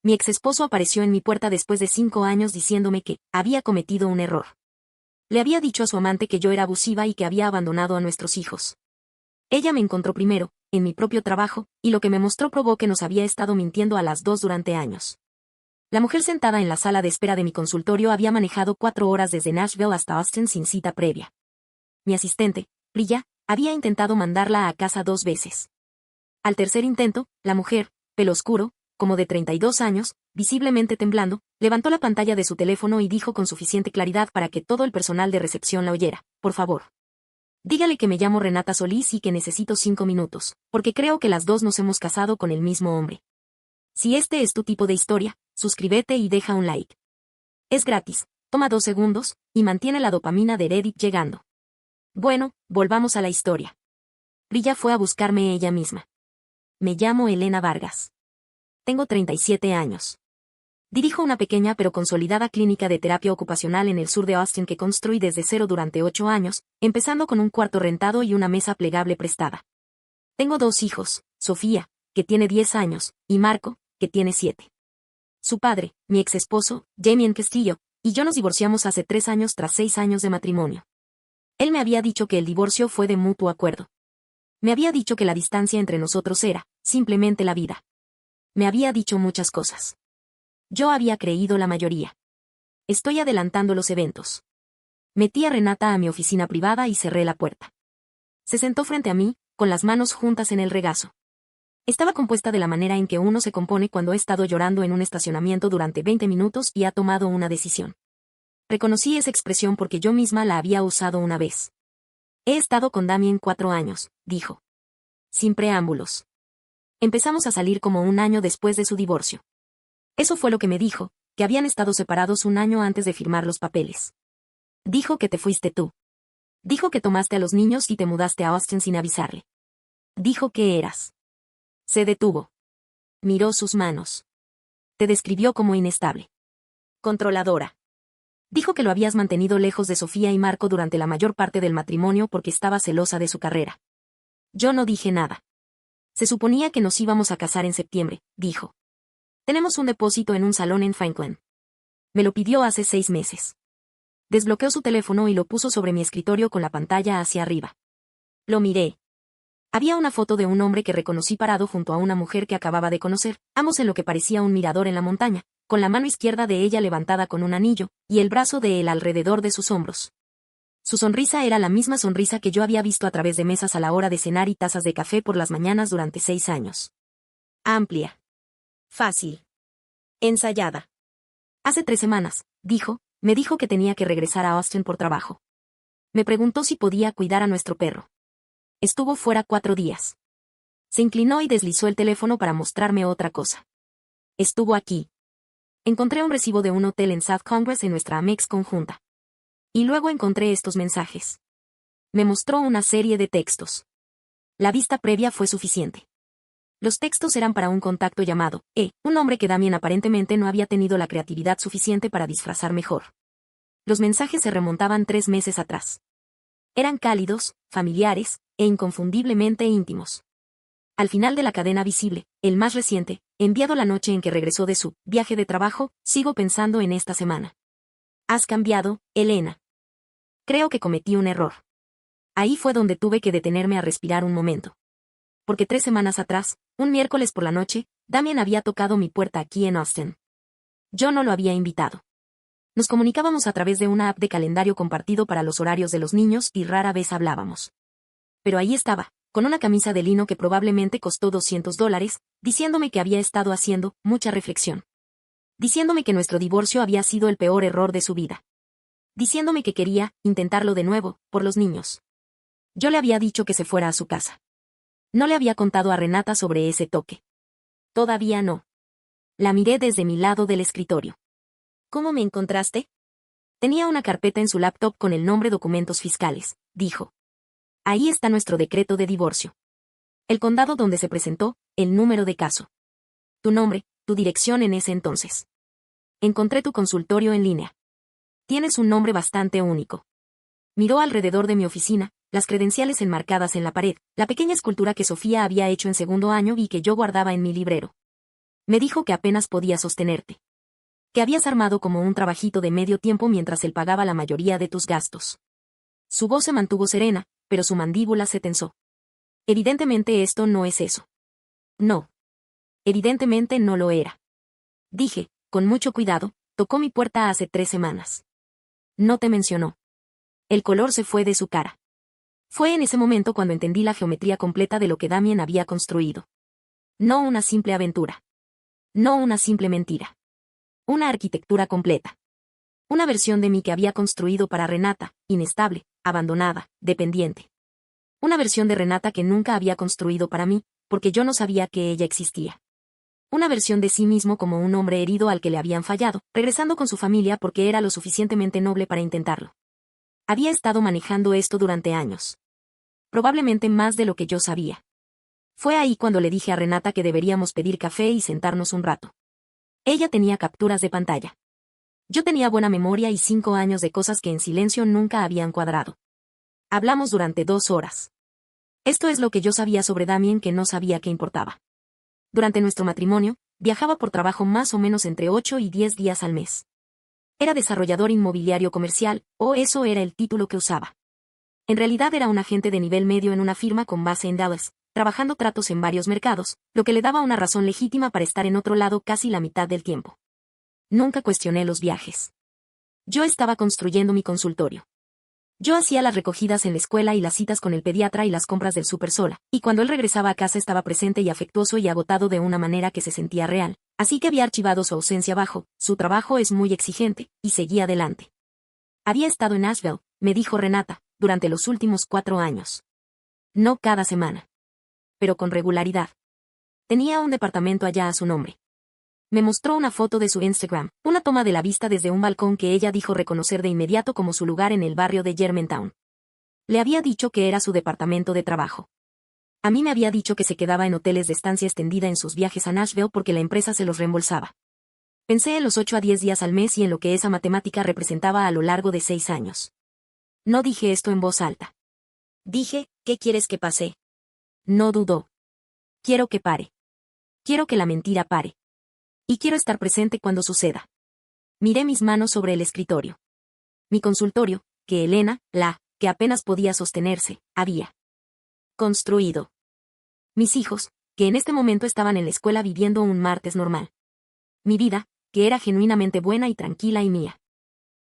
Mi exesposo apareció en mi puerta después de 5 años diciéndome que había cometido un error. Le había dicho a su amante que yo era abusiva y que había abandonado a nuestros hijos. Ella me encontró primero, en mi propio trabajo, y lo que me mostró probó que nos había estado mintiendo a las dos durante años. La mujer sentada en la sala de espera de mi consultorio había manejado 4 horas desde Nashville hasta Austin sin cita previa. Mi asistente, Priya, había intentado mandarla a casa 2 veces. Al tercer intento, la mujer, pelo oscuro, como de 32 años, visiblemente temblando, levantó la pantalla de su teléfono y dijo con suficiente claridad para que todo el personal de recepción la oyera: por favor, dígale que me llamo Renata Solís y que necesito 5 minutos, porque creo que las dos nos hemos casado con el mismo hombre. Si este es tu tipo de historia, suscríbete y deja un like. Es gratis, toma 2 segundos, y mantiene la dopamina de Reddit llegando. Bueno, volvamos a la historia. Priya fue a buscarme ella misma. Me llamo Elena Vargas. Tengo 37 años. Dirijo una pequeña pero consolidada clínica de terapia ocupacional en el sur de Austin que construí desde cero durante 8 años, empezando con un cuarto rentado y una mesa plegable prestada. Tengo 2 hijos, Sofía, que tiene 10 años, y Marco, que tiene 7. Su padre, mi ex esposo, Damien Castillo, y yo nos divorciamos hace 3 años tras 6 años de matrimonio. Él me había dicho que el divorcio fue de mutuo acuerdo. Me había dicho que la distancia entre nosotros era, simplemente la vida. Me había dicho muchas cosas. Yo había creído la mayoría. Estoy adelantando los eventos. Metí a Renata a mi oficina privada y cerré la puerta. Se sentó frente a mí, con las manos juntas en el regazo. Estaba compuesta de la manera en que uno se compone cuando ha estado llorando en un estacionamiento durante 20 minutos y ha tomado una decisión. Reconocí esa expresión porque yo misma la había usado una vez. He estado con Damien 4 años, dijo. Sin preámbulos. Empezamos a salir como 1 año después de su divorcio. Eso fue lo que me dijo, que habían estado separados 1 año antes de firmar los papeles. Dijo que te fuiste tú. Dijo que tomaste a los niños y te mudaste a Austin sin avisarle. Dijo que eras. Se detuvo. Miró sus manos. Te describió como inestable. Controladora. Dijo que lo habías mantenido lejos de Sofía y Marco durante la mayor parte del matrimonio porque estaba celosa de su carrera. Yo no dije nada. Se suponía que nos íbamos a casar en septiembre, dijo. Tenemos un depósito en un salón en Franklin. Me lo pidió hace 6 meses. Desbloqueó su teléfono y lo puso sobre mi escritorio con la pantalla hacia arriba. Lo miré. Había una foto de un hombre que reconocí parado junto a una mujer que acababa de conocer, ambos en lo que parecía un mirador en la montaña, con la mano izquierda de ella levantada con un anillo, y el brazo de él alrededor de sus hombros. Su sonrisa era la misma sonrisa que yo había visto a través de mesas a la hora de cenar y tazas de café por las mañanas durante 6 años. Amplia. Fácil. Ensayada. Hace 3 semanas, dijo, me dijo que tenía que regresar a Austin por trabajo. Me preguntó si podía cuidar a nuestro perro. Estuvo fuera 4 días. Se inclinó y deslizó el teléfono para mostrarme otra cosa. Estuvo aquí. Encontré un recibo de un hotel en South Congress en nuestra Amex conjunta. Y luego encontré estos mensajes. Me mostró una serie de textos. La vista previa fue suficiente. Los textos eran para un contacto llamado un hombre que Damien aparentemente no había tenido la creatividad suficiente para disfrazar mejor. Los mensajes se remontaban 3 meses atrás. Eran cálidos, familiares, e inconfundiblemente íntimos. Al final de la cadena visible, el más reciente, enviado la noche en que regresó de su viaje de trabajo, sigo pensando en esta semana. Has cambiado, Elena. Creo que cometí un error. Ahí fue donde tuve que detenerme a respirar un momento. Porque 3 semanas atrás, un miércoles por la noche, Damien había tocado mi puerta aquí en Austin. Yo no lo había invitado. Nos comunicábamos a través de una app de calendario compartido para los horarios de los niños y rara vez hablábamos. Pero ahí estaba, con una camisa de lino que probablemente costó $200, diciéndome que había estado haciendo mucha reflexión. Diciéndome que nuestro divorcio había sido el peor error de su vida. Diciéndome que quería intentarlo de nuevo, por los niños. Yo le había dicho que se fuera a su casa. No le había contado a Renata sobre ese toque. Todavía no. La miré desde mi lado del escritorio. ¿Cómo me encontraste? Tenía una carpeta en su laptop con el nombre Documentos Fiscales, dijo. Ahí está nuestro decreto de divorcio. El condado donde se presentó, el número de caso. Tu nombre, tu dirección en ese entonces. Encontré tu consultorio en línea. Tienes un nombre bastante único. Miró alrededor de mi oficina, las credenciales enmarcadas en la pared, la pequeña escultura que Sofía había hecho en 2º año y que yo guardaba en mi librero. Me dijo que apenas podía sostenerte. Que habías armado como un trabajito de medio tiempo mientras él pagaba la mayoría de tus gastos. Su voz se mantuvo serena, pero su mandíbula se tensó. Evidentemente esto no es eso. No. Evidentemente no lo era. Dije, con mucho cuidado, tocó mi puerta hace 3 semanas. No te mencionó. El color se fue de su cara. Fue en ese momento cuando entendí la geometría completa de lo que Damien había construido. No una simple aventura. No una simple mentira. Una arquitectura completa. Una versión de mí que había construido para Renata, inestable, abandonada, dependiente. Una versión de Renata que nunca había construido para mí, porque yo no sabía que ella existía. Una versión de sí mismo como un hombre herido al que le habían fallado, regresando con su familia porque era lo suficientemente noble para intentarlo. Había estado manejando esto durante años. Probablemente más de lo que yo sabía. Fue ahí cuando le dije a Renata que deberíamos pedir café y sentarnos un rato. Ella tenía capturas de pantalla. Yo tenía buena memoria y 5 años de cosas que en silencio nunca habían cuadrado. Hablamos durante 2 horas. Esto es lo que yo sabía sobre Damien que no sabía que importaba. Durante nuestro matrimonio, viajaba por trabajo más o menos entre 8 y 10 días al mes. Era desarrollador inmobiliario comercial, o eso era el título que usaba. En realidad era un agente de nivel medio en una firma con base en Dallas, trabajando tratos en varios mercados, lo que le daba una razón legítima para estar en otro lado casi la mitad del tiempo. Nunca cuestioné los viajes. Yo estaba construyendo mi consultorio. Yo hacía las recogidas en la escuela y las citas con el pediatra y las compras del súper sola, y cuando él regresaba a casa estaba presente y afectuoso y agotado de una manera que se sentía real, así que había archivado su ausencia bajo, su trabajo es muy exigente, y seguía adelante. Había estado en Asheville, me dijo Renata, durante los últimos 4 años. No cada semana. Pero con regularidad. Tenía un departamento allá a su nombre. Me mostró una foto de su Instagram, una toma de la vista desde un balcón que ella dijo reconocer de inmediato como su lugar en el barrio de Germantown. Le había dicho que era su departamento de trabajo. A mí me había dicho que se quedaba en hoteles de estancia extendida en sus viajes a Nashville porque la empresa se los reembolsaba. Pensé en los 8 a 10 días al mes y en lo que esa matemática representaba a lo largo de 6 años. No dije esto en voz alta. Dije, ¿qué quieres que pase? No dudó. Quiero que pare. Quiero que la mentira pare. Y quiero estar presente cuando suceda. Miré mis manos sobre el escritorio. Mi consultorio, que Elena, que apenas podía sostenerse, había construido. Mis hijos, que en este momento estaban en la escuela viviendo un martes normal. Mi vida, que era genuinamente buena y tranquila y mía.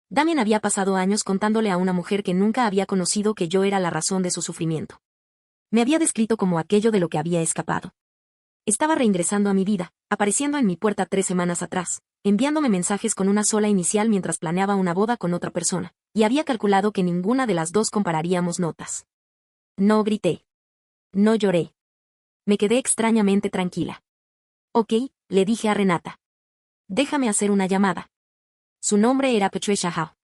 Damien había pasado años contándole a una mujer que nunca había conocido que yo era la razón de su sufrimiento. Me había descrito como aquello de lo que había escapado. Estaba reingresando a mi vida, apareciendo en mi puerta 3 semanas atrás, enviándome mensajes con una sola inicial mientras planeaba una boda con otra persona, y había calculado que ninguna de las dos compararíamos notas. No grité. No lloré. Me quedé extrañamente tranquila. Ok, le dije a Renata. Déjame hacer una llamada. Su nombre era Patricia Howe.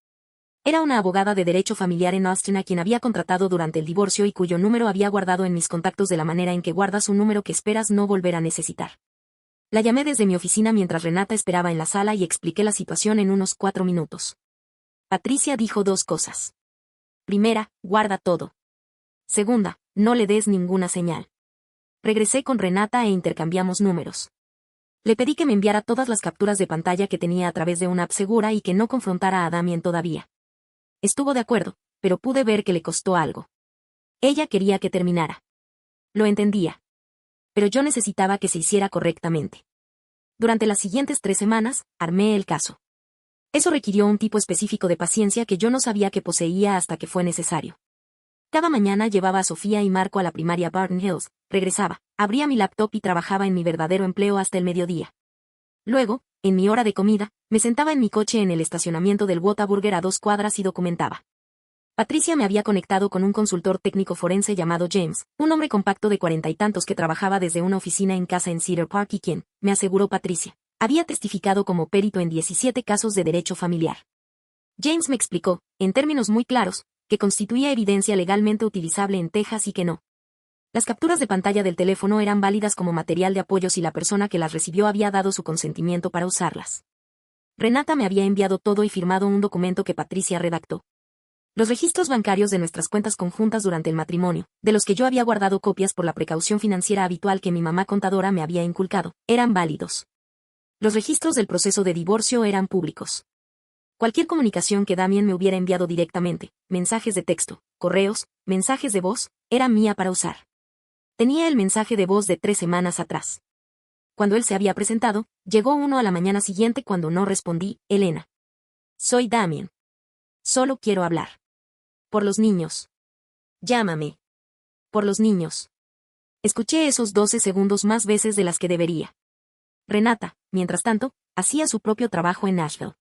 Era una abogada de derecho familiar en Austin a quien había contratado durante el divorcio y cuyo número había guardado en mis contactos de la manera en que guardas un número que esperas no volver a necesitar. La llamé desde mi oficina mientras Renata esperaba en la sala y expliqué la situación en unos 4 minutos. Patricia dijo 2 cosas. Primera, guarda todo. Segunda, no le des ninguna señal. Regresé con Renata e intercambiamos números. Le pedí que me enviara todas las capturas de pantalla que tenía a través de una app segura y que no confrontara a Damien todavía. Estuvo de acuerdo, pero pude ver que le costó algo. Ella quería que terminara. Lo entendía. Pero yo necesitaba que se hiciera correctamente. Durante las siguientes 3 semanas, armé el caso. Eso requirió un tipo específico de paciencia que yo no sabía que poseía hasta que fue necesario. Cada mañana llevaba a Sofía y Marco a la primaria Barton Hills, regresaba, abría mi laptop y trabajaba en mi verdadero empleo hasta el mediodía. Luego, en mi hora de comida, me sentaba en mi coche en el estacionamiento del Whataburger a 2 cuadras y documentaba. Patricia me había conectado con un consultor técnico forense llamado James, un hombre compacto de 40 y tantos que trabajaba desde una oficina en casa en Cedar Park y quien, me aseguró Patricia, había testificado como perito en 17 casos de derecho familiar. James me explicó, en términos muy claros, que constituía evidencia legalmente utilizable en Texas y que no. Las capturas de pantalla del teléfono eran válidas como material de apoyo si la persona que las recibió había dado su consentimiento para usarlas. Renata me había enviado todo y firmado un documento que Patricia redactó. Los registros bancarios de nuestras cuentas conjuntas durante el matrimonio, de los que yo había guardado copias por la precaución financiera habitual que mi mamá contadora me había inculcado, eran válidos. Los registros del proceso de divorcio eran públicos. Cualquier comunicación que Damien me hubiera enviado directamente, mensajes de texto, correos, mensajes de voz, era mía para usar. Tenía el mensaje de voz de 3 semanas atrás. Cuando él se había presentado, llegó uno a la mañana siguiente cuando no respondí. Elena. Soy Damien. Solo quiero hablar. Por los niños. Llámame. Por los niños. Escuché esos 12 segundos más veces de las que debería. Renata, mientras tanto, hacía su propio trabajo en Nashville.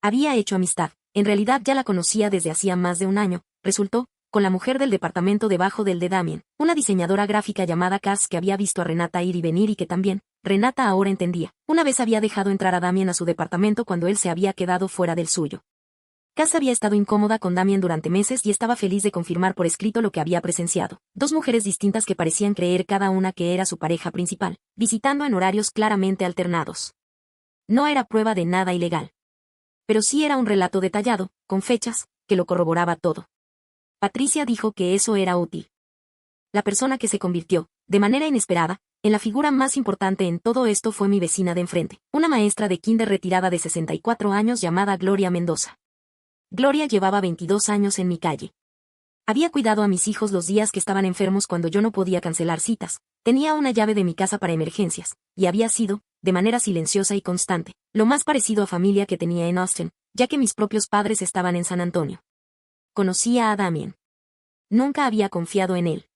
Había hecho amistad, en realidad ya la conocía desde hacía más de un año, resultó, con la mujer del departamento debajo del de Damien, una diseñadora gráfica llamada Cass que había visto a Renata ir y venir y que también, Renata ahora entendía, una vez había dejado entrar a Damien a su departamento cuando él se había quedado fuera del suyo. Cass había estado incómoda con Damien durante meses y estaba feliz de confirmar por escrito lo que había presenciado. 2 mujeres distintas que parecían creer cada una que era su pareja principal, visitando en horarios claramente alternados. No era prueba de nada ilegal. Pero sí era un relato detallado, con fechas, que lo corroboraba todo. Patricia dijo que eso era útil. La persona que se convirtió, de manera inesperada, en la figura más importante en todo esto fue mi vecina de enfrente, una maestra de kinder retirada de 64 años llamada Gloria Mendoza. Gloria llevaba 22 años en mi calle. Había cuidado a mis hijos los días que estaban enfermos cuando yo no podía cancelar citas, tenía una llave de mi casa para emergencias, y había sido, de manera silenciosa y constante, lo más parecido a familia que tenía en Austin, ya que mis propios padres estaban en San Antonio. Conocía a Damien. Nunca había confiado en él.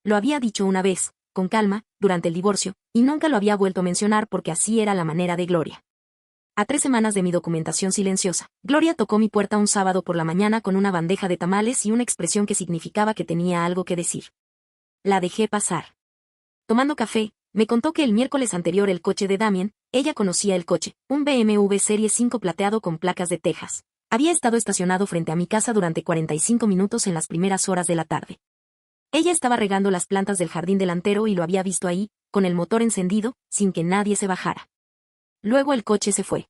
Lo había dicho una vez, con calma, durante el divorcio, y nunca lo había vuelto a mencionar porque así era la manera de Gloria. A 3 semanas de mi documentación silenciosa, Gloria tocó mi puerta un sábado por la mañana con una bandeja de tamales y una expresión que significaba que tenía algo que decir. La dejé pasar. Tomando café, me contó que el miércoles anterior el coche de Damien, ella conocía el coche, un BMW Serie 5 plateado con placas de Texas. Había estado estacionado frente a mi casa durante 45 minutos en las primeras horas de la tarde. Ella estaba regando las plantas del jardín delantero y lo había visto ahí, con el motor encendido, sin que nadie se bajara. Luego el coche se fue.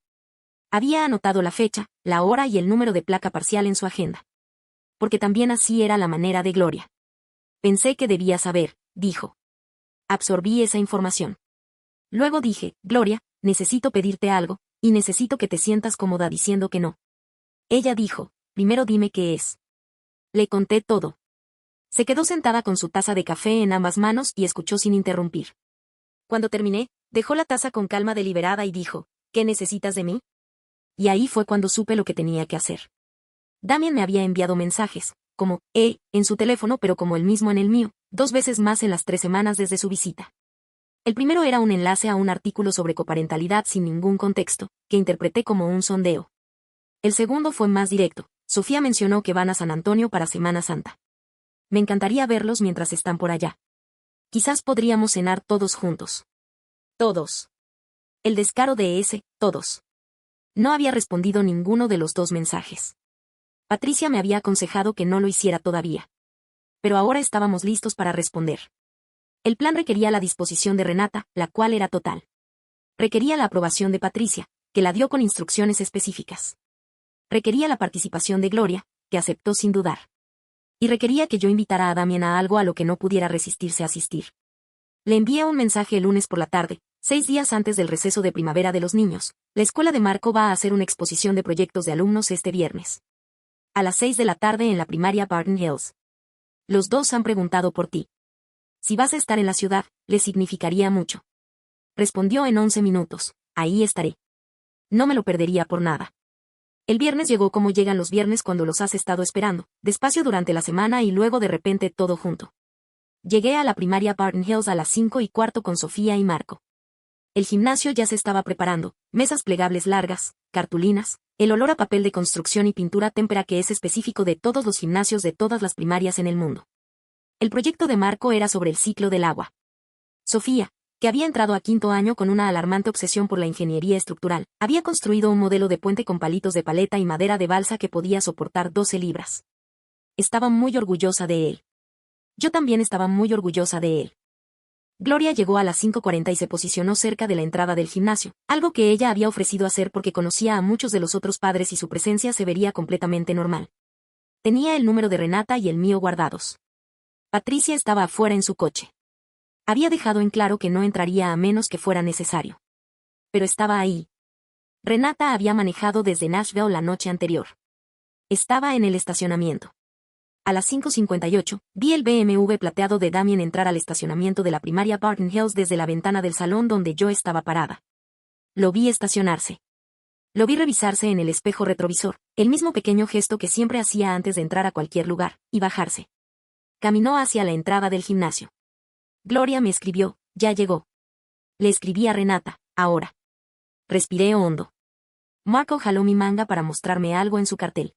Había anotado la fecha, la hora y el número de placa parcial en su agenda. Porque también así era la manera de Gloria. Pensé que debía saber, dijo. Absorbí esa información. Luego dije, Gloria, necesito pedirte algo, y necesito que te sientas cómoda diciendo que no. Ella dijo, primero dime qué es. Le conté todo. Se quedó sentada con su taza de café en ambas manos y escuchó sin interrumpir. Cuando terminé, dejó la taza con calma deliberada y dijo, ¿qué necesitas de mí? Y ahí fue cuando supe lo que tenía que hacer. Damien me había enviado mensajes, como, en su teléfono pero como el mismo en el mío, 2 veces más en las 3 semanas desde su visita. El primero era un enlace a un artículo sobre coparentalidad sin ningún contexto, que interpreté como un sondeo. El segundo fue más directo. Sofía mencionó que van a San Antonio para Semana Santa. Me encantaría verlos mientras están por allá. Quizás podríamos cenar todos juntos. Todos. El descaro de ese, todos. No había respondido ninguno de los 2 mensajes. Patricia me había aconsejado que no lo hiciera todavía. Pero ahora estábamos listos para responder. El plan requería la disposición de Renata, la cual era total. Requería la aprobación de Patricia, que la dio con instrucciones específicas. Requería la participación de Gloria, que aceptó sin dudar. Y requería que yo invitara a Damien a algo a lo que no pudiera resistirse a asistir. Le envié un mensaje el lunes por la tarde, 6 días antes del receso de primavera de los niños. La escuela de Marco va a hacer una exposición de proyectos de alumnos este viernes. A las 6 de la tarde en la primaria Barton Hills. Los 2 han preguntado por ti. Si vas a estar en la ciudad, les significaría mucho. Respondió en 11 minutos, ahí estaré. No me lo perdería por nada. El viernes llegó como llegan los viernes cuando los has estado esperando, despacio durante la semana y luego de repente todo junto. Llegué a la primaria Barton Hills a las 5:15 con Sofía y Marco. El gimnasio ya se estaba preparando, mesas plegables largas, cartulinas, el olor a papel de construcción y pintura témpera que es específico de todos los gimnasios de todas las primarias en el mundo. El proyecto de Marco era sobre el ciclo del agua. Sofía, que había entrado a 5º año con una alarmante obsesión por la ingeniería estructural, había construido un modelo de puente con palitos de paleta y madera de balsa que podía soportar 12 libras. Estaba muy orgullosa de él. Yo también estaba muy orgullosa de él. Gloria llegó a las 5:40 y se posicionó cerca de la entrada del gimnasio, algo que ella había ofrecido hacer porque conocía a muchos de los otros padres y su presencia se vería completamente normal. Tenía el número de Renata y el mío guardados. Patricia estaba afuera en su coche. Había dejado en claro que no entraría a menos que fuera necesario. Pero estaba ahí. Renata había manejado desde Nashville la noche anterior. Estaba en el estacionamiento. A las 5:58, vi el BMW plateado de Damien entrar al estacionamiento de la primaria Barton Hills desde la ventana del salón donde yo estaba parada. Lo vi estacionarse. Lo vi revisarse en el espejo retrovisor, el mismo pequeño gesto que siempre hacía antes de entrar a cualquier lugar, y bajarse. Caminó hacia la entrada del gimnasio. Gloria me escribió, ya llegó. Le escribí a Renata, ahora. Respiré hondo. Marco jaló mi manga para mostrarme algo en su cartel.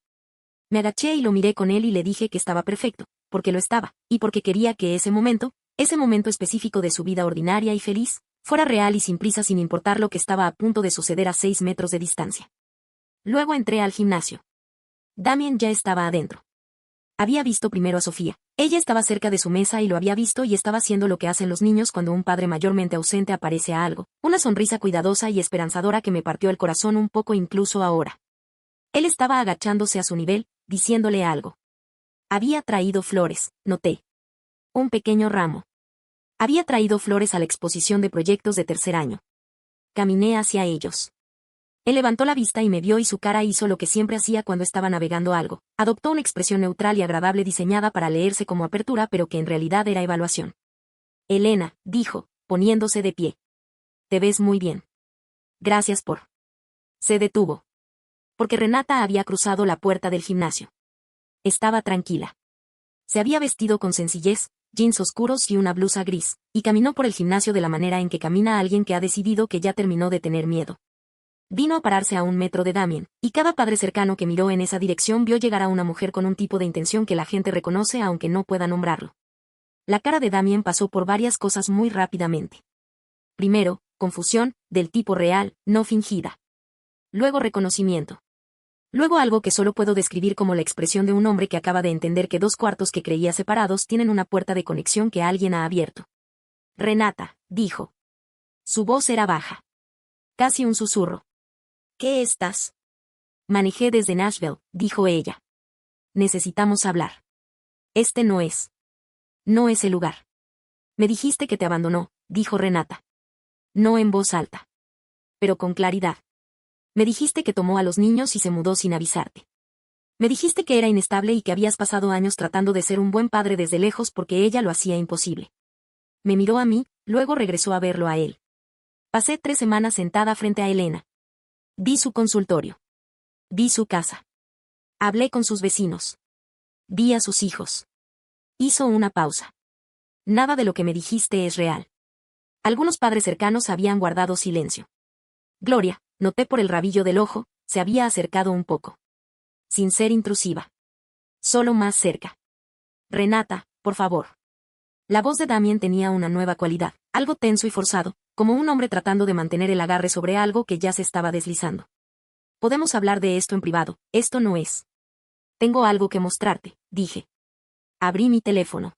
Me agaché y lo miré con él y le dije que estaba perfecto, porque lo estaba, y porque quería que ese momento específico de su vida ordinaria y feliz, fuera real y sin prisa sin importar lo que estaba a punto de suceder a 6 metros de distancia. Luego entré al gimnasio. Damien ya estaba adentro. Había visto primero a Sofía. Ella estaba cerca de su mesa y lo había visto y estaba haciendo lo que hacen los niños cuando un padre mayormente ausente aparece a algo, una sonrisa cuidadosa y esperanzadora que me partió el corazón un poco incluso ahora. Él estaba agachándose a su nivel, diciéndole algo. Había traído flores, noté. Un pequeño ramo. Había traído flores a la exposición de proyectos de tercer año. Caminé hacia ellos. Él levantó la vista y me vio y su cara hizo lo que siempre hacía cuando estaba navegando algo. Adoptó una expresión neutral y agradable diseñada para leerse como apertura pero que en realidad era evaluación. Elena, dijo, poniéndose de pie. Te ves muy bien. Gracias por. Se detuvo. Porque Renata había cruzado la puerta del gimnasio. Estaba tranquila. Se había vestido con sencillez, jeans oscuros y una blusa gris, y caminó por el gimnasio de la manera en que camina alguien que ha decidido que ya terminó de tener miedo. Vino a pararse a 1 metro de Damien, y cada padre cercano que miró en esa dirección vio llegar a una mujer con un tipo de intención que la gente reconoce aunque no pueda nombrarlo. La cara de Damien pasó por varias cosas muy rápidamente. Primero, confusión, del tipo real, no fingida. Luego reconocimiento. Luego algo que solo puedo describir como la expresión de un hombre que acaba de entender que 2 cuartos que creía separados tienen una puerta de conexión que alguien ha abierto. Renata, dijo. Su voz era baja. Casi un susurro. ¿Qué estás? Manejé desde Nashville, dijo ella. Necesitamos hablar. Este no es. No es el lugar. Me dijiste que te abandonó, dijo Renata. No en voz alta. Pero con claridad. Me dijiste que tomó a los niños y se mudó sin avisarte. Me dijiste que era inestable y que habías pasado años tratando de ser un buen padre desde lejos porque ella lo hacía imposible. Me miró a mí, luego regresó a verlo a él. Pasé 3 semanas sentada frente a Elena. Vi su consultorio. Vi su casa. Hablé con sus vecinos. Vi a sus hijos. Hizo una pausa. Nada de lo que me dijiste es real. Algunos padres cercanos habían guardado silencio. Gloria, noté por el rabillo del ojo, se había acercado un poco. Sin ser intrusiva. Solo más cerca. Renata, por favor. La voz de Damien tenía una nueva cualidad, algo tenso y forzado, como un hombre tratando de mantener el agarre sobre algo que ya se estaba deslizando. Podemos hablar de esto en privado, esto no es. Tengo algo que mostrarte, dije. Abrí mi teléfono.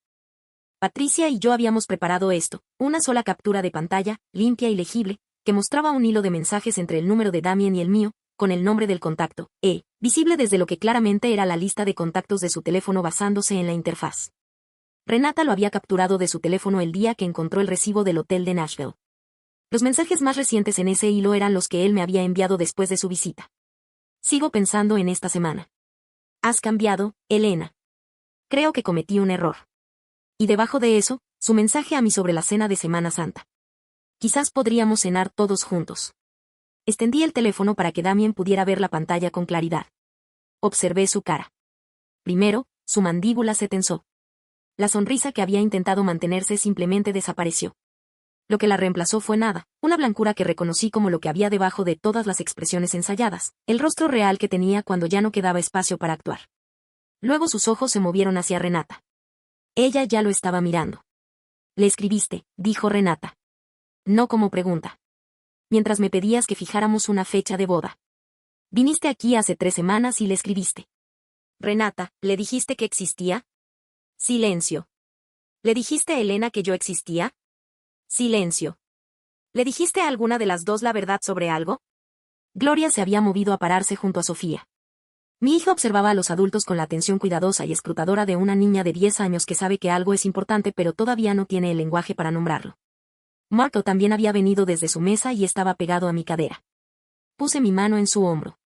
Patricia y yo habíamos preparado esto, una sola captura de pantalla, limpia y legible, que mostraba un hilo de mensajes entre el número de Damien y el mío, con el nombre del contacto, visible desde lo que claramente era la lista de contactos de su teléfono basándose en la interfaz. Renata lo había capturado de su teléfono el día que encontró el recibo del hotel de Nashville. Los mensajes más recientes en ese hilo eran los que él me había enviado después de su visita. Sigo pensando en esta semana. Has cambiado, Elena. Creo que cometí un error. Y debajo de eso, su mensaje a mí sobre la cena de Semana Santa. Quizás podríamos cenar todos juntos. Extendí el teléfono para que Damien pudiera ver la pantalla con claridad. Observé su cara. Primero, su mandíbula se tensó. La sonrisa que había intentado mantenerse simplemente desapareció. Lo que la reemplazó fue nada, una blancura que reconocí como lo que había debajo de todas las expresiones ensayadas, el rostro real que tenía cuando ya no quedaba espacio para actuar. Luego sus ojos se movieron hacia Renata. Ella ya lo estaba mirando. Le escribiste, dijo Renata. No como pregunta. Mientras me pedías que fijáramos una fecha de boda. Viniste aquí hace 3 semanas y le escribiste. Renata, ¿le dijiste que existía? Silencio. ¿Le dijiste a Elena que yo existía? Silencio. ¿Le dijiste a alguna de las dos la verdad sobre algo? Gloria se había movido a pararse junto a Sofía. Mi hija observaba a los adultos con la atención cuidadosa y escrutadora de una niña de 10 años que sabe que algo es importante pero todavía no tiene el lenguaje para nombrarlo. Marco también había venido desde su mesa y estaba pegado a mi cadera. Puse mi mano en su hombro.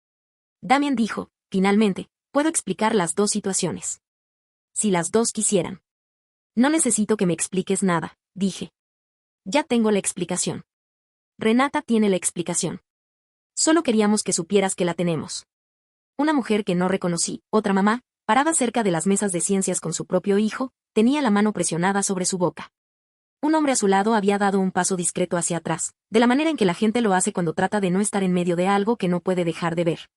Damien dijo, finalmente, puedo explicar las dos situaciones. Si las dos quisieran. No necesito que me expliques nada, dije. Ya tengo la explicación. Renata tiene la explicación. Solo queríamos que supieras que la tenemos. Una mujer que no reconocí, otra mamá, parada cerca de las mesas de ciencias con su propio hijo, tenía la mano presionada sobre su boca. Un hombre a su lado había dado un paso discreto hacia atrás, de la manera en que la gente lo hace cuando trata de no estar en medio de algo que no puede dejar de ver.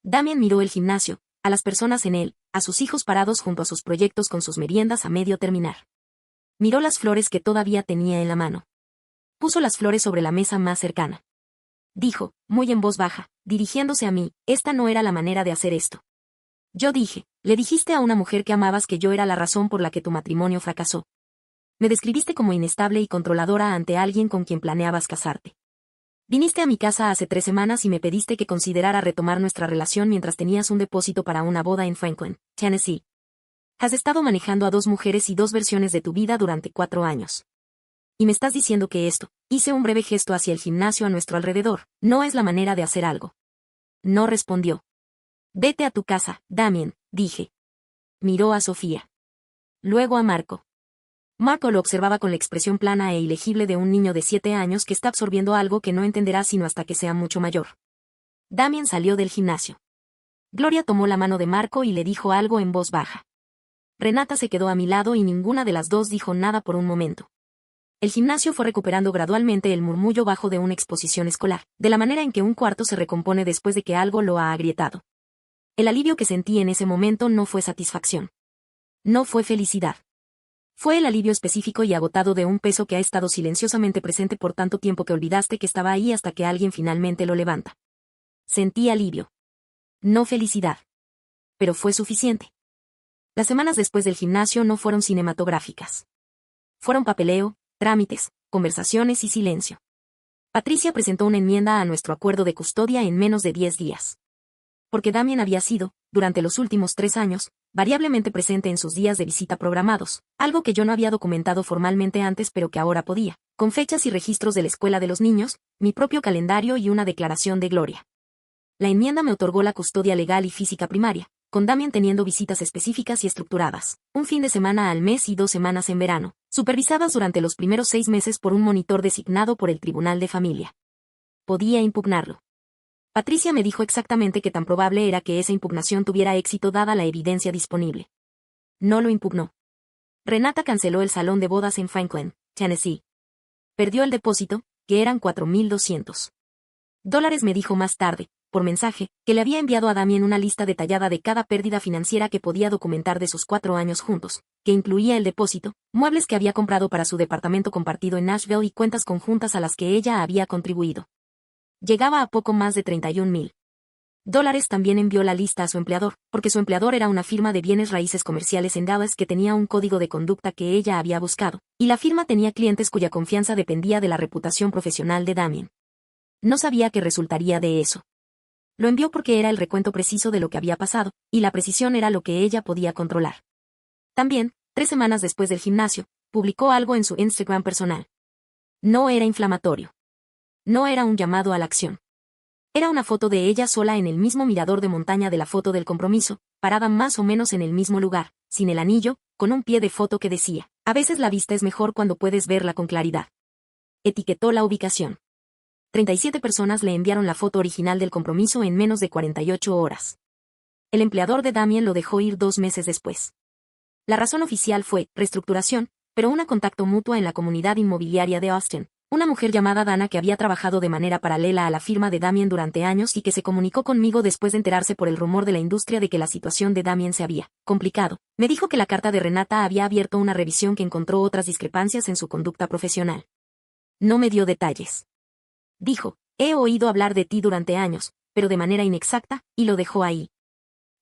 Damien miró el gimnasio, a las personas en él, a sus hijos parados junto a sus proyectos con sus meriendas a medio terminar. Miró las flores que todavía tenía en la mano. Puso las flores sobre la mesa más cercana. Dijo, muy en voz baja, dirigiéndose a mí, esta no era la manera de hacer esto. Yo dije, le dijiste a una mujer que amabas que yo era la razón por la que tu matrimonio fracasó. Me describiste como inestable y controladora ante alguien con quien planeabas casarte. Viniste a mi casa hace 3 semanas y me pediste que considerara retomar nuestra relación mientras tenías un depósito para una boda en Franklin, Tennessee. Has estado manejando a 2 mujeres y 2 versiones de tu vida durante 4 años. Y me estás diciendo que esto, hice un breve gesto hacia el gimnasio a nuestro alrededor, no es la manera de hacer algo. No respondió. Vete a tu casa, Damien, dije. Miró a Sofía. Luego a Marco. Marco lo observaba con la expresión plana e ilegible de un niño de 7 años que está absorbiendo algo que no entenderá sino hasta que sea mucho mayor. Damien salió del gimnasio. Gloria tomó la mano de Marco y le dijo algo en voz baja. Renata se quedó a mi lado y ninguna de las dos dijo nada por un momento. El gimnasio fue recuperando gradualmente el murmullo bajo de una exposición escolar, de la manera en que un cuarto se recompone después de que algo lo ha agrietado. El alivio que sentí en ese momento no fue satisfacción. No fue felicidad. Fue el alivio específico y agotado de un peso que ha estado silenciosamente presente por tanto tiempo que olvidaste que estaba ahí hasta que alguien finalmente lo levanta. Sentí alivio. No felicidad. Pero fue suficiente. Las semanas después del gimnasio no fueron cinematográficas. Fueron papeleo, trámites, conversaciones y silencio. Patricia presentó una enmienda a nuestro acuerdo de custodia en menos de 10 días. Porque Damien había sido, durante los últimos 3 años, variablemente presente en sus días de visita programados, algo que yo no había documentado formalmente antes pero que ahora podía, con fechas y registros de la escuela de los niños, mi propio calendario y una declaración de Gloria. La enmienda me otorgó la custodia legal y física primaria, con Damien teniendo visitas específicas y estructuradas, un fin de semana al mes y 2 semanas en verano, supervisadas durante los primeros 6 meses por un monitor designado por el Tribunal de Familia. Podía impugnarlo. Patricia me dijo exactamente que tan probable era que esa impugnación tuviera éxito dada la evidencia disponible. No lo impugnó. Renata canceló el salón de bodas en Franklin, Tennessee. Perdió el depósito, que eran $4,200. Me dijo más tarde, por mensaje, que le había enviado a Damien una lista detallada de cada pérdida financiera que podía documentar de sus 4 años juntos, que incluía el depósito, muebles que había comprado para su departamento compartido en Nashville y cuentas conjuntas a las que ella había contribuido. Llegaba a poco más de $31,000. También envió la lista a su empleador, porque su empleador era una firma de bienes raíces comerciales en Dallas que tenía un código de conducta que ella había buscado, y la firma tenía clientes cuya confianza dependía de la reputación profesional de Damien. No sabía qué resultaría de eso. Lo envió porque era el recuento preciso de lo que había pasado, y la precisión era lo que ella podía controlar. También, 3 semanas después del gimnasio, publicó algo en su Instagram personal. No era inflamatorio. No era un llamado a la acción. Era una foto de ella sola en el mismo mirador de montaña de la foto del compromiso, parada más o menos en el mismo lugar, sin el anillo, con un pie de foto que decía, a veces la vista es mejor cuando puedes verla con claridad. Etiquetó la ubicación. 37 personas le enviaron la foto original del compromiso en menos de 48 horas. El empleador de Damien lo dejó ir 2 meses después. La razón oficial fue reestructuración, pero una contacto mutua en la comunidad inmobiliaria de Austin. Una mujer llamada Dana que había trabajado de manera paralela a la firma de Damien durante años y que se comunicó conmigo después de enterarse por el rumor de la industria de que la situación de Damien se había complicado. Me dijo que la carta de Renata había abierto una revisión que encontró otras discrepancias en su conducta profesional. No me dio detalles. Dijo, he oído hablar de ti durante años, pero de manera inexacta, y lo dejó ahí.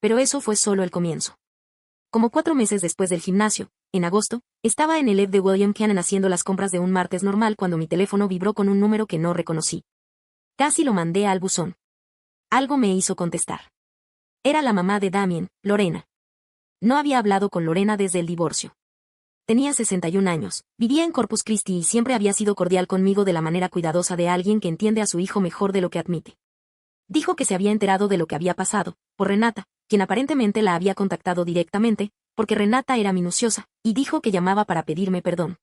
Pero eso fue solo el comienzo. Como 4 meses después del gimnasio, en agosto, estaba en el Eve de William Cannon haciendo las compras de un martes normal cuando mi teléfono vibró con un número que no reconocí. Casi lo mandé al buzón. Algo me hizo contestar. Era la mamá de Damien, Lorena. No había hablado con Lorena desde el divorcio. Tenía 61 años, vivía en Corpus Christi y siempre había sido cordial conmigo de la manera cuidadosa de alguien que entiende a su hijo mejor de lo que admite. Dijo que se había enterado de lo que había pasado, por Renata, quien aparentemente la había contactado directamente, porque Renata era minuciosa, y dijo que llamaba para pedirme perdón.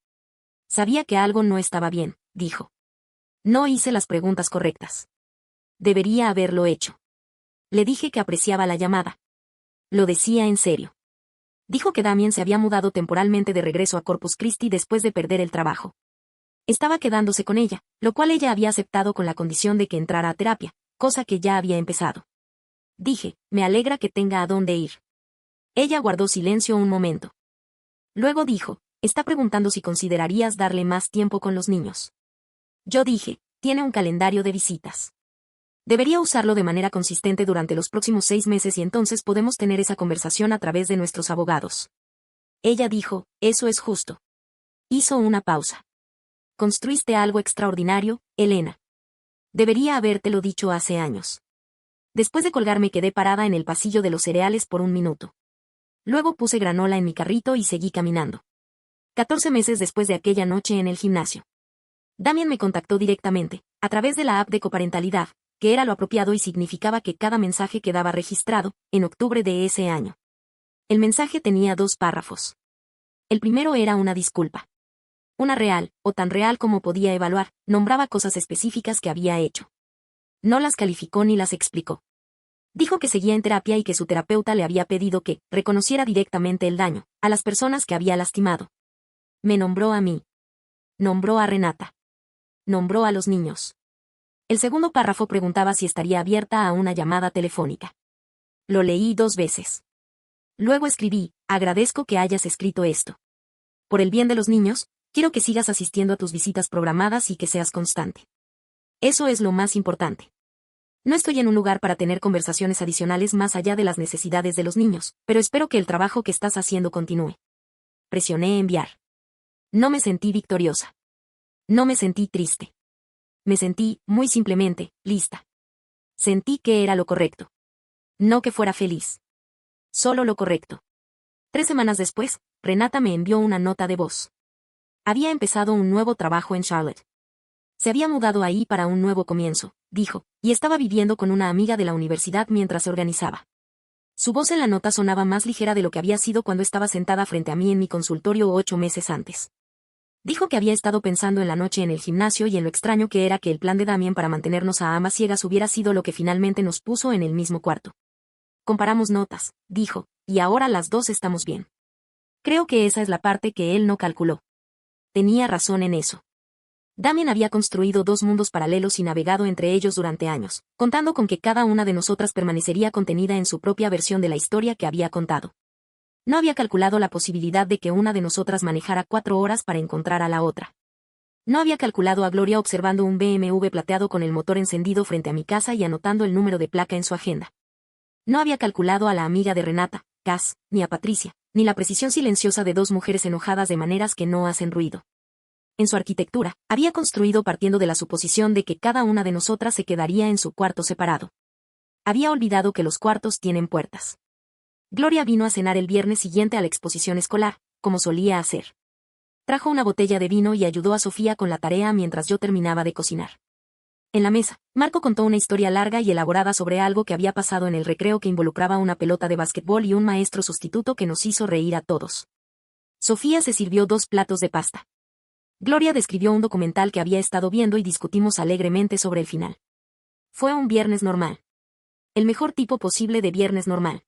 Sabía que algo no estaba bien, dijo. No hice las preguntas correctas. Debería haberlo hecho. Le dije que apreciaba la llamada. Lo decía en serio. Dijo que Damien se había mudado temporalmente de regreso a Corpus Christi después de perder el trabajo. Estaba quedándose con ella, lo cual ella había aceptado con la condición de que entrara a terapia, cosa que ya había empezado. Dije, me alegra que tenga a dónde ir. Ella guardó silencio un momento. Luego dijo, está preguntando si considerarías darle más tiempo con los niños. Yo dije, tiene un calendario de visitas. Debería usarlo de manera consistente durante los próximos 6 meses y entonces podemos tener esa conversación a través de nuestros abogados. Ella dijo, eso es justo. Hizo una pausa. Construiste algo extraordinario, Elena. Debería habértelo dicho hace años. Después de colgarme quedé parada en el pasillo de los cereales por un minuto. Luego puse granola en mi carrito y seguí caminando. 14 meses después de aquella noche en el gimnasio. Damien me contactó directamente, a través de la app de coparentalidad, que era lo apropiado y significaba que cada mensaje quedaba registrado, en octubre de ese año. El mensaje tenía 2 párrafos. El primero era una disculpa. Una real, o tan real como podía evaluar, nombraba cosas específicas que había hecho. No las calificó ni las explicó. Dijo que seguía en terapia y que su terapeuta le había pedido que reconociera directamente el daño, a las personas que había lastimado. Me nombró a mí. Nombró a Renata. Nombró a los niños. El segundo párrafo preguntaba si estaría abierta a una llamada telefónica. Lo leí 2 veces. Luego escribí, agradezco que hayas escrito esto. Por el bien de los niños, quiero que sigas asistiendo a tus visitas programadas y que seas constante. Eso es lo más importante. No estoy en un lugar para tener conversaciones adicionales más allá de las necesidades de los niños, pero espero que el trabajo que estás haciendo continúe. Presioné enviar. No me sentí victoriosa. No me sentí triste. Me sentí, muy simplemente, lista. Sentí que era lo correcto. No que fuera feliz. Solo lo correcto. 3 semanas después, Renata me envió una nota de voz. Había empezado un nuevo trabajo en Charlotte. Se había mudado ahí para un nuevo comienzo, dijo, y estaba viviendo con una amiga de la universidad mientras se organizaba. Su voz en la nota sonaba más ligera de lo que había sido cuando estaba sentada frente a mí en mi consultorio 8 meses antes. Dijo que había estado pensando en la noche en el gimnasio y en lo extraño que era que el plan de Damien para mantenernos a ambas ciegas hubiera sido lo que finalmente nos puso en el mismo cuarto. Comparamos notas, dijo, y ahora las 2 estamos bien. Creo que esa es la parte que él no calculó. Tenía razón en eso. Damien había construido 2 mundos paralelos y navegado entre ellos durante años, contando con que cada una de nosotras permanecería contenida en su propia versión de la historia que había contado. No había calculado la posibilidad de que una de nosotras manejara 4 horas para encontrar a la otra. No había calculado a Gloria observando un BMW plateado con el motor encendido frente a mi casa y anotando el número de placa en su agenda. No había calculado a la amiga de Renata, Cass, ni a Patricia, ni la precisión silenciosa de 2 mujeres enojadas de maneras que no hacen ruido. En su arquitectura, había construido partiendo de la suposición de que cada una de nosotras se quedaría en su cuarto separado. Había olvidado que los cuartos tienen puertas. Gloria vino a cenar el viernes siguiente a la exposición escolar, como solía hacer. Trajo una botella de vino y ayudó a Sofía con la tarea mientras yo terminaba de cocinar. En la mesa, Marco contó una historia larga y elaborada sobre algo que había pasado en el recreo que involucraba una pelota de básquetbol y un maestro sustituto que nos hizo reír a todos. Sofía se sirvió 2 platos de pasta. Gloria describió un documental que había estado viendo y discutimos alegremente sobre el final. Fue un viernes normal. El mejor tipo posible de viernes normal.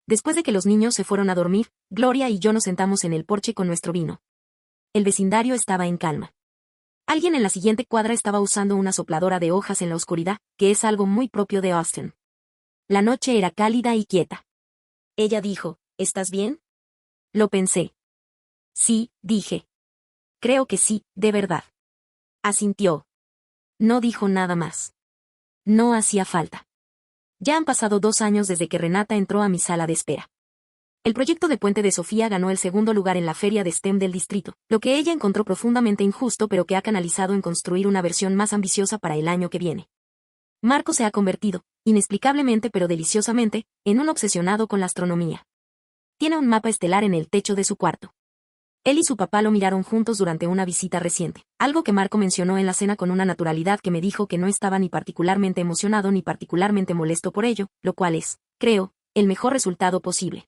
Después de que los niños se fueron a dormir, Gloria y yo nos sentamos en el porche con nuestro vino. El vecindario estaba en calma. Alguien en la siguiente cuadra estaba usando una sopladora de hojas en la oscuridad, que es algo muy propio de Austin. La noche era cálida y quieta. Ella dijo, ¿estás bien? Lo pensé. Sí, dije. Creo que sí, de verdad. Asintió. No dijo nada más. No hacía falta. Ya han pasado 2 años desde que Renata entró a mi sala de espera. El proyecto de puente de Sofía ganó el 2º lugar en la feria de STEM del distrito, lo que ella encontró profundamente injusto pero que ha canalizado en construir una versión más ambiciosa para el año que viene. Marco se ha convertido, inexplicablemente pero deliciosamente, en un obsesionado con la astronomía. Tiene un mapa estelar en el techo de su cuarto. Él y su papá lo miraron juntos durante una visita reciente, algo que Marco mencionó en la cena con una naturalidad que me dijo que no estaba ni particularmente emocionado ni particularmente molesto por ello, lo cual es, creo, el mejor resultado posible.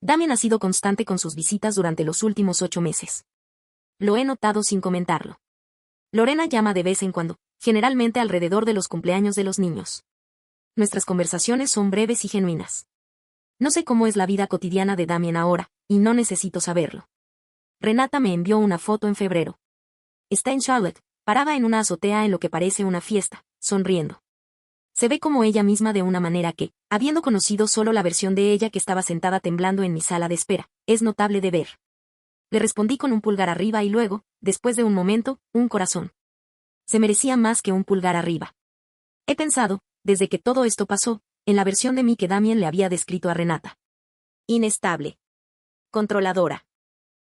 Damien ha sido constante con sus visitas durante los últimos 8 meses. Lo he notado sin comentarlo. Lorena llama de vez en cuando, generalmente alrededor de los cumpleaños de los niños. Nuestras conversaciones son breves y genuinas. No sé cómo es la vida cotidiana de Damien ahora, y no necesito saberlo. Renata me envió una foto en febrero. Está en Charlotte, parada en una azotea en lo que parece una fiesta, sonriendo. Se ve como ella misma de una manera que, habiendo conocido solo la versión de ella que estaba sentada temblando en mi sala de espera, es notable de ver. Le respondí con un pulgar arriba y luego, después de un momento, un corazón. Se merecía más que un pulgar arriba. He pensado, desde que todo esto pasó, en la versión de mí que Damien le había descrito a Renata. Inestable. Controladora.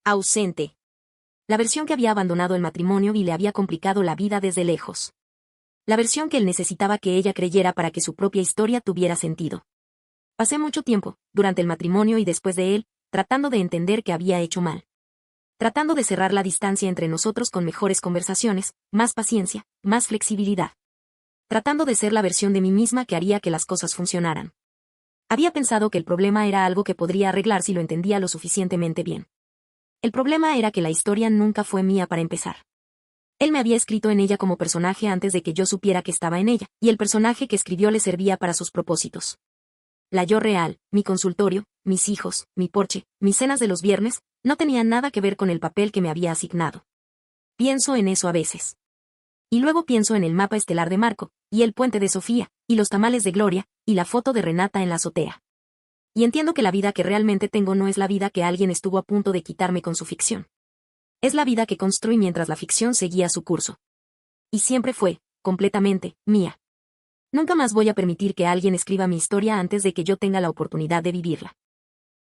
Ausente. La versión que había abandonado el matrimonio y le había complicado la vida desde lejos. La versión que él necesitaba que ella creyera para que su propia historia tuviera sentido. Pasé mucho tiempo, durante el matrimonio y después de él, tratando de entender que había hecho mal. Tratando de cerrar la distancia entre nosotros con mejores conversaciones, más paciencia, más flexibilidad. Tratando de ser la versión de mí misma que haría que las cosas funcionaran. Había pensado que el problema era algo que podría arreglar si lo entendía lo suficientemente bien. El problema era que la historia nunca fue mía para empezar. Él me había escrito en ella como personaje antes de que yo supiera que estaba en ella, y el personaje que escribió le servía para sus propósitos. La yo real, mi consultorio, mis hijos, mi porche, mis cenas de los viernes, no tenían nada que ver con el papel que me había asignado. Pienso en eso a veces. Y luego pienso en el mapa estelar de Marco, y el puente de Sofía, y los tamales de Gloria, y la foto de Renata en la azotea. Y entiendo que la vida que realmente tengo no es la vida que alguien estuvo a punto de quitarme con su ficción. Es la vida que construí mientras la ficción seguía su curso. Y siempre fue, completamente, mía. Nunca más voy a permitir que alguien escriba mi historia antes de que yo tenga la oportunidad de vivirla.